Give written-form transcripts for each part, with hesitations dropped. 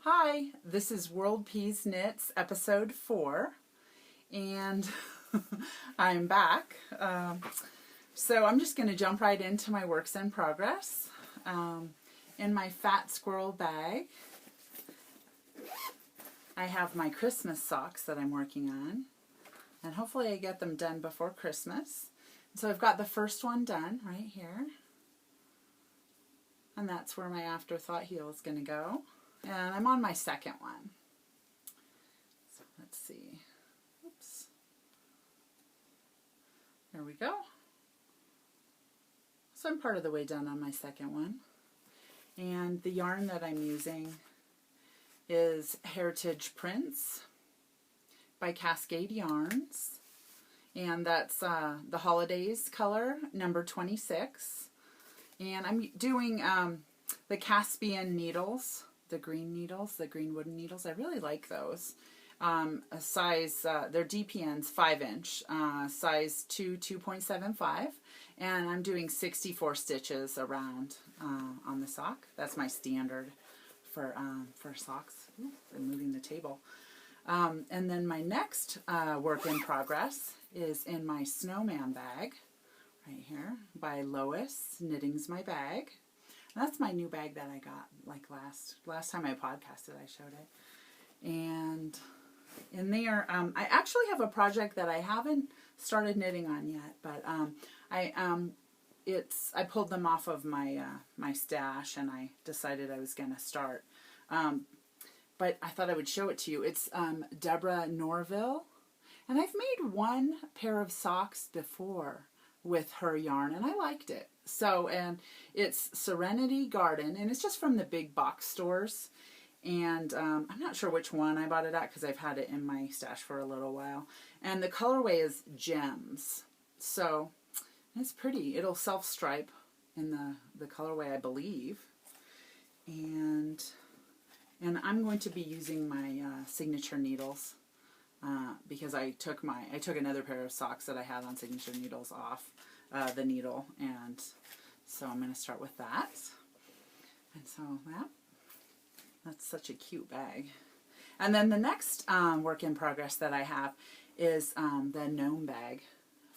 Hi, this is World Peas Knits episode 4, and I'm back. So I'm just going to jump right into my works in progress. In my fat squirrel bag, I have my Christmas socks that I'm working on, and hopefully I get them done before Christmas. So I've got the first one done right here, and that's where my afterthought heel is going to go. And I'm on my second one. So let's see. Oops. There we go. So I'm part of the way done on my second one. And the yarn that I'm using is Heritage Prints by Cascade Yarns. And that's the Holidays color, number 26. And I'm doing the Caspian needles. The green needles, the green wooden needles. I really like those. A size, they're DPNs 5-inch, size 2.75, and I'm doing 64 stitches around on the sock. That's my standard for socks. Ooh, I'm moving the table. And then my next work in progress is in my Snowman Bag, right here, by Lois, Knitting's My Bag. That's my new bag that I got like last time I podcasted, I showed it. And in there, I actually have a project that I haven't started knitting on yet, but I pulled them off of my my stash, and I decided I was going to start. But I thought I would show it to you. It's Deborah Norville, and I've made one pair of socks before with her yarn, and I liked it. So, and it's Serenity Garden, and it's just from the big box stores. And I'm not sure which one I bought it at because I've had it in my stash for a little while. And the colorway is Gems. So, it's pretty. It'll self-stripe in the colorway, I believe. And I'm going to be using my signature needles because I took another pair of socks that I had on signature needles off the needle, and so I'm going to start with that. And so that's such a cute bag. And then the next work in progress that I have is the Gnome Bag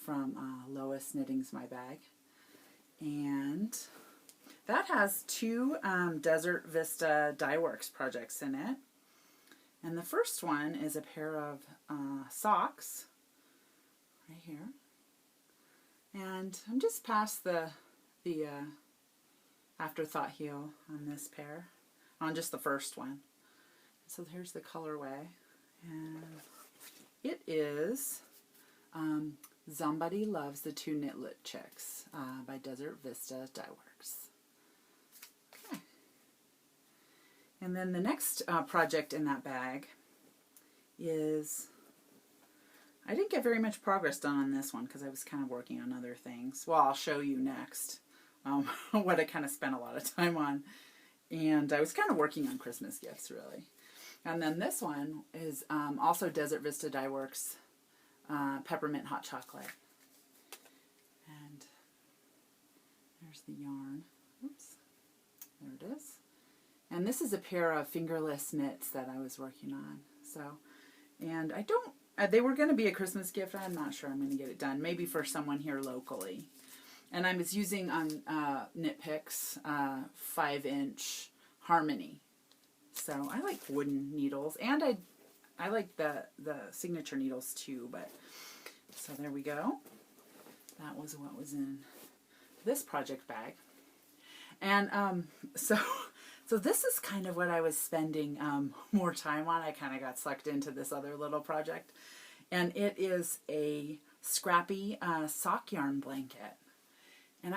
from Lois Knitting's My Bag, and that has 2 Desert Vista Dye Works projects in it. And the first one is a pair of socks right here. And I'm just past the afterthought heel on this pair, on just the first one. So here's the colorway. And it is Somebody Loves the 2 Knitlet Chicks by Desert Vista Dye Works. Okay. And then the next project in that bag is, I didn't get very much progress done on this one because I was kind of working on other things. Well, I'll show you next what I kind of spent a lot of time on. And I was kind of working on Christmas gifts, really. And then this one is also Desert Vista Dye Works Peppermint Hot Chocolate. And there's the yarn. Oops. There it is. And this is a pair of fingerless knits that I was working on. So, and I don't, they were going to be a Christmas gift. I'm not sure I'm going to get it done. Maybe for someone here locally. And I was using Knit Picks 5-inch Harmony. So I like wooden needles, and I like the signature needles too. But so there we go. That was what was in this project bag. And so this is kind of what I was spending more time on. I kind of got sucked into this other little project. And it is a scrappy sock yarn blanket. And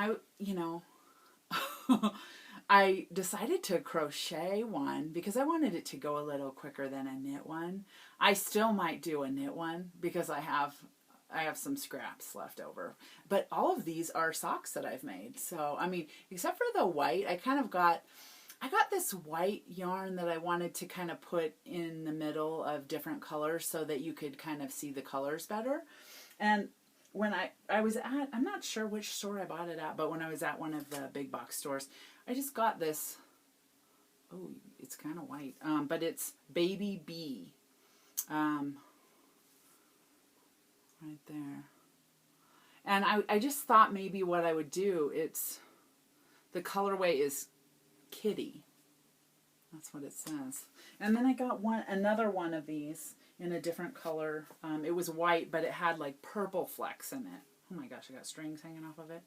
I decided to crochet one because I wanted it to go a little quicker than a knit one. I still might do a knit one because I have some scraps left over. But all of these are socks that I've made. So, I mean, except for the white, I got this white yarn that I wanted to kind of put in the middle of different colors so that you could kind of see the colors better. And when I was at, I'm not sure which store I bought it at, but when I was at one of the big box stores, I just got this, oh, it's kind of white, but it's Baby Bee. Right there. And I just thought maybe what I would do, the colorway is Kitty. That's what it says. And then I got another one of these in a different color. It was white, but it had like purple flecks in it. Oh my gosh, I got strings hanging off of it.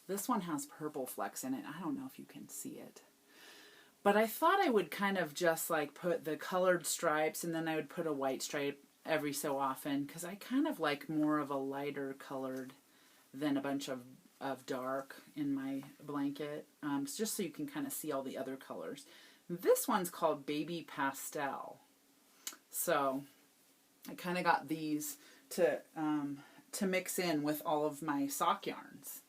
This one has purple flecks in it. I don't know if you can see it. But I thought I would kind of just like put the colored stripes, and then I would put a white stripe every so often, because I kind of like more of a lighter colored than a bunch of dark in my blanket, just so you can kind of see all the other colors. This one's called Baby Pastel. So I kind of got these to mix in with all of my sock yarns.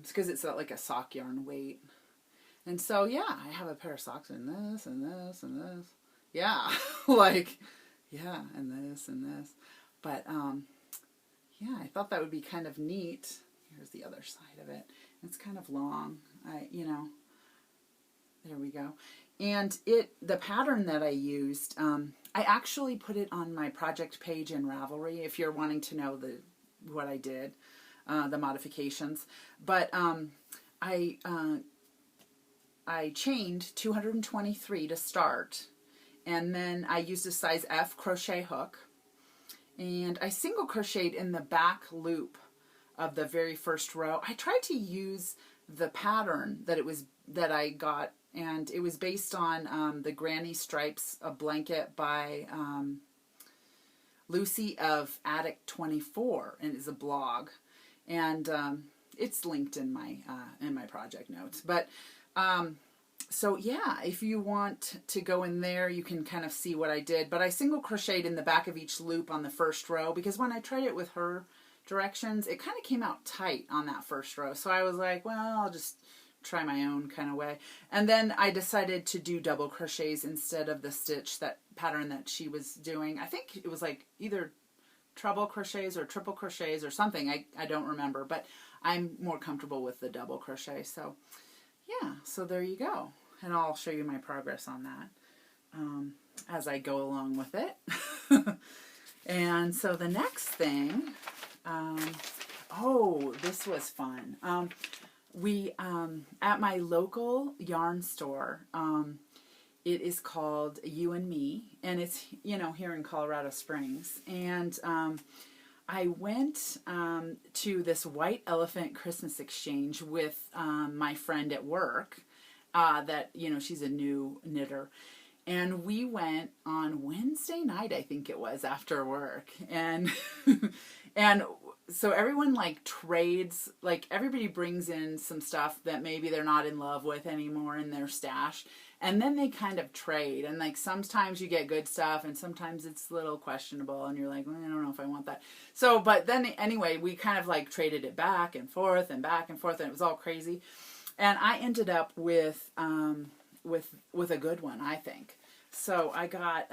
Because it's like a sock yarn weight. And so, yeah, I have a pair of socks in this and this and this. Yeah, like, yeah, and this and this. But, yeah, I thought that would be kind of neat. Here's the other side of it. It's kind of long. There we go. And the pattern that I used, I actually put it on my project page in Ravelry if you're wanting to know what I did, the modifications. But I chained 223 to start, and then I used a size F crochet hook, and I single crocheted in the back loop of the very first row. I tried to use the pattern that I got, and it was based on the Granny Stripes, a blanket by Lucy of Attic 24, and it's a blog, and it's linked in my project notes. But so yeah, if you want to go in there, you can kind of see what I did. But I single crocheted in the back of each loop on the first row, because when I tried it with her directions, it kind of came out tight on that first row. So I was like, well, I'll just try my own kind of way. And then I decided to do double crochets instead of the stitch, that pattern that she was doing. I think it was like either treble crochets or triple crochets or something. I don't remember, but I'm more comfortable with the double crochet. So yeah, so there you go. And I'll show you my progress on that as I go along with it. And so the next thing, this was fun. We, at my local yarn store, it is called You and Me, and it's, here in Colorado Springs. And I went to this White Elephant Christmas exchange with my friend at work, that, she's a new knitter. And we went on Wednesday night, I think it was, after work. And and so everyone like trades, like everybody brings in some stuff that maybe they're not in love with anymore in their stash. And then they kind of trade. And like sometimes you get good stuff and sometimes it's a little questionable and you're like, well, I don't know if I want that. So, but then anyway, we kind of like traded it back and forth and back and forth, and it was all crazy. And I ended up with a good one, I think. So I got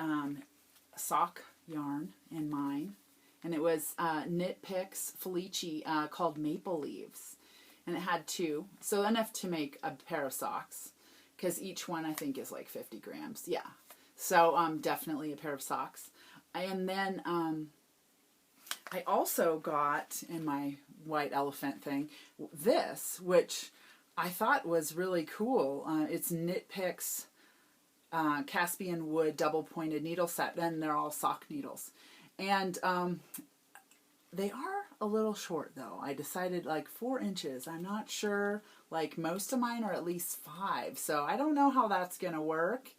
sock yarn in mine, and it was Knit Picks Felici called Maple Leaves, and it had 2, so enough to make a pair of socks, because each one I think is like 50 grams. Yeah, so definitely a pair of socks. And then I also got in my White Elephant thing this, which I thought was really cool. It's Knit Picks Caspian Wood double pointed needle set, and they're all sock needles. And they are a little short though. I decided like 4 inches. I'm not sure, like most of mine are at least 5. So I don't know how that's going to work.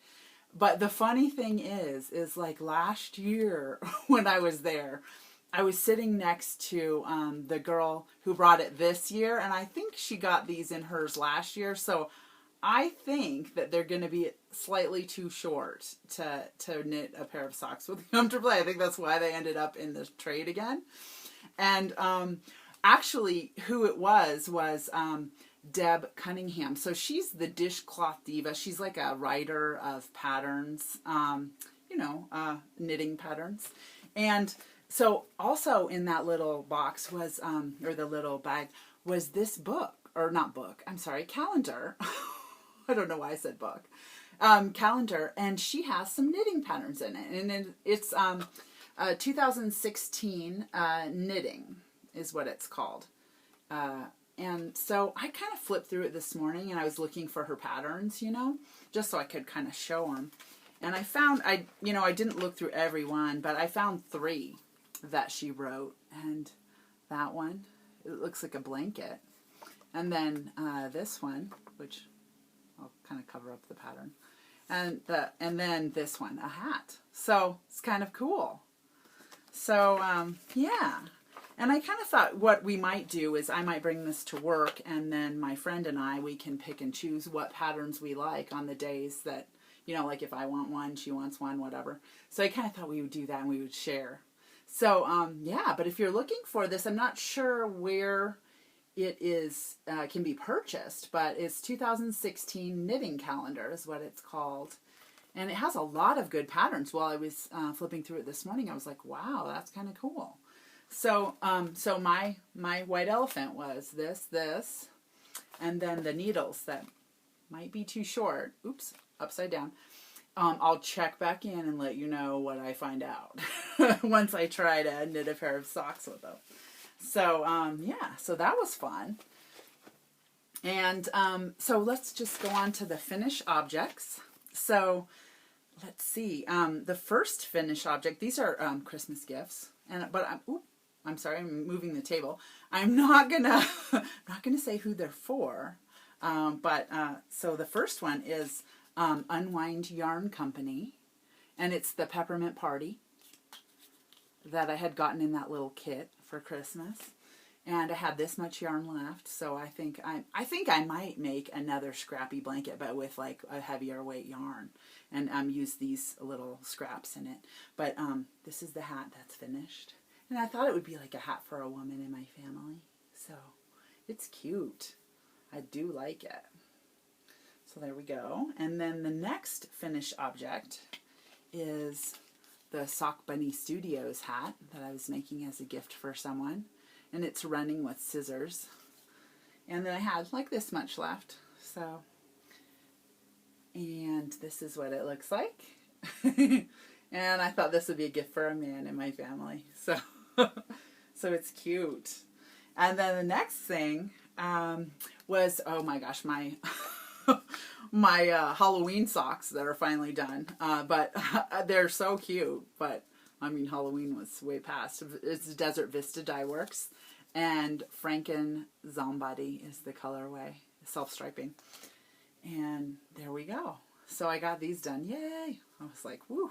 But the funny thing is like last year when I was there, I was sitting next to the girl who brought it this year, and I think she got these in hers last year. So I think that they're going to be slightly too short to knit a pair of socks with comfortably. I think that's why they ended up in the trade again. And actually, who it was Deb Cunningham. So she's the dishcloth diva. She's like a writer of patterns, knitting patterns. And so also in that little box was, or the little bag, was this book, or not book, I'm sorry, calendar. I don't know why I said book. calendar, and she has some knitting patterns in it, and it's 2016 knitting is what it's called. And so I kind of flipped through it this morning, and I was looking for her patterns, you know, just so I could kind of show them. And I found, I didn't look through every one, but I found 3 that she wrote. And that one, it looks like a blanket. And then this one, which I'll kind of cover up the pattern. And then this one, a hat. So it's kind of cool. So, yeah. And I kind of thought what we might do is I might bring this to work, and then my friend and I, we can pick and choose what patterns we like on the days that, you know, like if I want one, she wants one, whatever. So I kind of thought we would do that and we would share. So, yeah, but if you're looking for this, I'm not sure where it is, can be purchased, but it's 2016 Knitting Calendar is what it's called. And it has a lot of good patterns. While I was flipping through it this morning, I was like, wow, that's kind of cool. So, so my white elephant was this, and then the needles that might be too short. Oops, upside down. I'll check back in and let you know what I find out once I try to knit a pair of socks with them. So, yeah, so that was fun. And so let's just go on to the finish objects. So let's see. The first finish object, these are Christmas gifts. I'm sorry, I'm moving the table. I'm not gonna say who they're for. So the first one is Unwind Yarn Company, and it's the Peppermint Party that I had gotten in that little kit for Christmas, and I had this much yarn left. So I think I might make another scrappy blanket, but with like a heavier weight yarn, and use these little scraps in it. But this is the hat that's finished. And I thought it would be like a hat for a woman in my family. So it's cute. I do like it. So there we go. And then the next finished object is the Sock Bunny Studios hat that I was making as a gift for someone. And it's running with scissors. And then I had like this much left. So, and this is what it looks like. And I thought this would be a gift for a man in my family. So, so it's cute. And then the next thing was, oh my gosh, my my Halloween socks that are finally done. But they're so cute. But I mean, Halloween was way past. It's Desert Vista Dye Works, and Franken Zombody is the colorway, self-striping. And there we go. So I got these done. Yay! I was like, woo,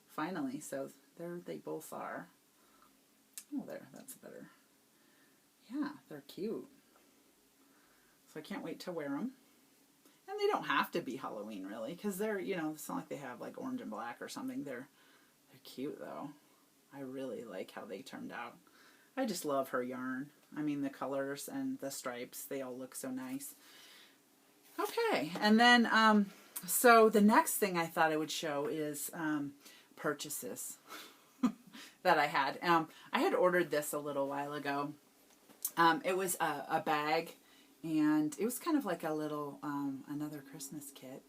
finally. So there they both are. Oh, there, that's better. Yeah, they're cute. So I can't wait to wear them. And they don't have to be Halloween, really, because they're, you know, it's not like they have like orange and black or something. They're cute, though. I really like how they turned out. I just love her yarn. I mean, the colors and the stripes, they all look so nice. Okay, and then, so the next thing I thought I would show is purchases that I had. I had ordered this a little while ago. It was a bag, and it was kind of like a little, another Christmas kit.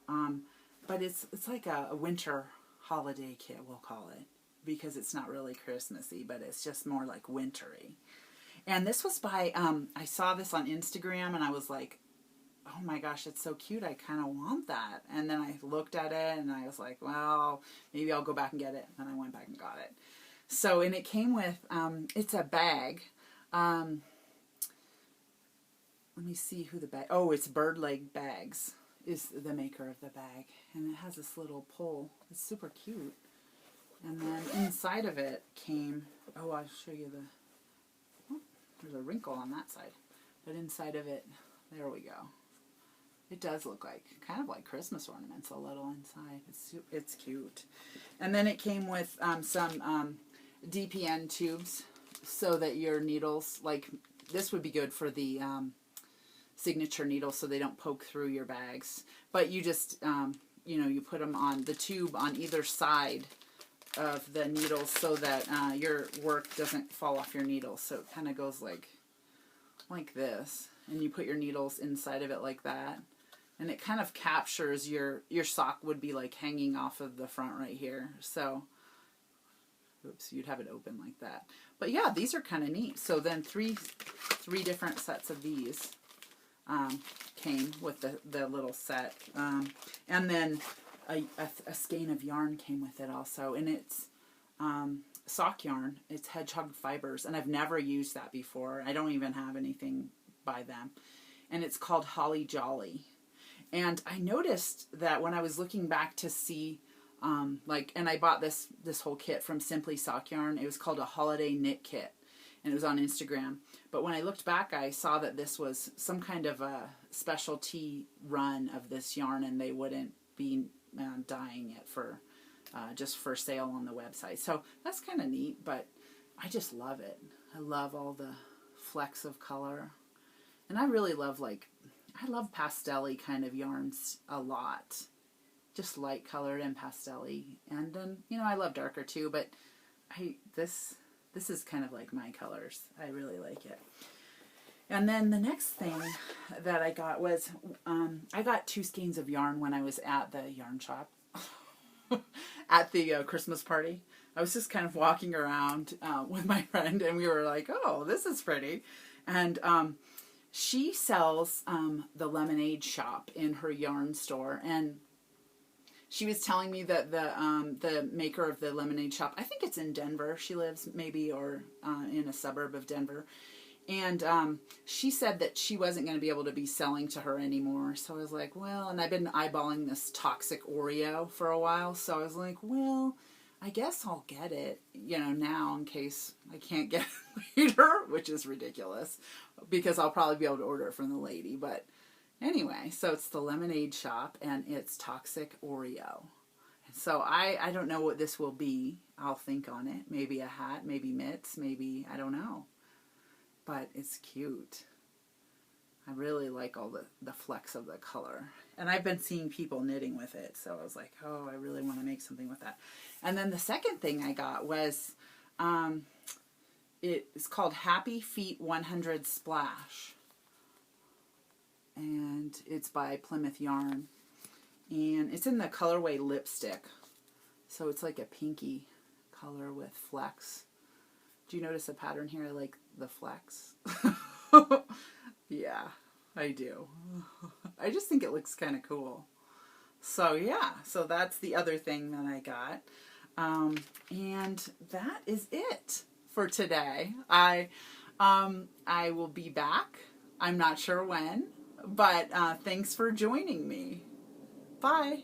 But it's like a winter holiday kit, we'll call it, because it's not really Christmassy, but it's just more like wintry. And this was by, I saw this on Instagram, and I was like, oh my gosh, it's so cute. I kind of want that. And then I looked at it, and I was like, well, maybe I'll go back and get it. And I went back and got it. So, and it came with, it's a bag. Let me see who the bag, oh, it's Bird Leg Bags is the maker of the bag. And it has this little pull. It's super cute. And then inside of it came, oh, I'll show you the, oh, there's a wrinkle on that side. But inside of it, there we go. It does look like, kind of like Christmas ornaments a little inside. It's cute. And then it came with some DPN tubes so that your needles, like, this would be good for the signature needles so they don't poke through your bags. But you just, you know, you put them on the tube on either side of the needles so that your work doesn't fall off your needles. So it kind of goes like this. And you put your needles inside of it like that. And it kind of captures your sock would be like hanging off of the front right here. So, oops, you'd have it open like that. But yeah, these are kind of neat. So then three different sets of these came with the little set. And then a skein of yarn came with it also. And it's sock yarn. It's hedgehog fibers. And I've never used that before. I don't even have anything by them. And it's called Holly Jolly. And I noticed that when I was looking back to see, and I bought this whole kit from Simply Sock Yarn. It was called a holiday knit kit, and it was on Instagram. But when I looked back, I saw that this was some kind of a specialty run of this yarn, and they wouldn't be dyeing it for just for sale on the website. So that's kind of neat, but I just love it. I love all the flecks of color, and I really love I love pastel-y kind of yarns a lot. Just light colored and pastel-y. And then, I love darker too, but this is kind of like my colors. I really like it. And then the next thing that I got was, I got 2 skeins of yarn when I was at the yarn shop at the Christmas party. I was just kind of walking around with my friend, and we were like, oh, this is pretty. And she sells the Lemonade Shop in her yarn store, and she was telling me that the maker of the Lemonade Shop, I think it's in Denver, she lives maybe, or in a suburb of Denver, and she said that she wasn't going to be able to be selling to her anymore. So I was like, well, and I've been eyeballing this Toxic Oreo for a while, so I was like, well, I guess I'll get it, now in case I can't get it later, which is ridiculous, because I'll probably be able to order it from the lady. But anyway, so it's the Lemonade Shop, and it's Toxic Oreo. And so I don't know what this will be. I'll think on it. Maybe a hat, maybe mitts, maybe, I don't know. But it's cute. I really like all the flecks of the color. And I've been seeing people knitting with it, so I was like, oh, I really want to make something with that. And then the second thing I got was, it's called Happy Feet 100 Splash. And it's by Plymouth Yarn. And it's in the colorway Lipstick. So it's like a pinky color with flecks. Do you notice a pattern here? I like the flecks. Yeah, I do. I just think it looks kind of cool. So yeah, so that's the other thing that I got. And that is it for today. I will be back. I'm not sure when, but thanks for joining me. Bye.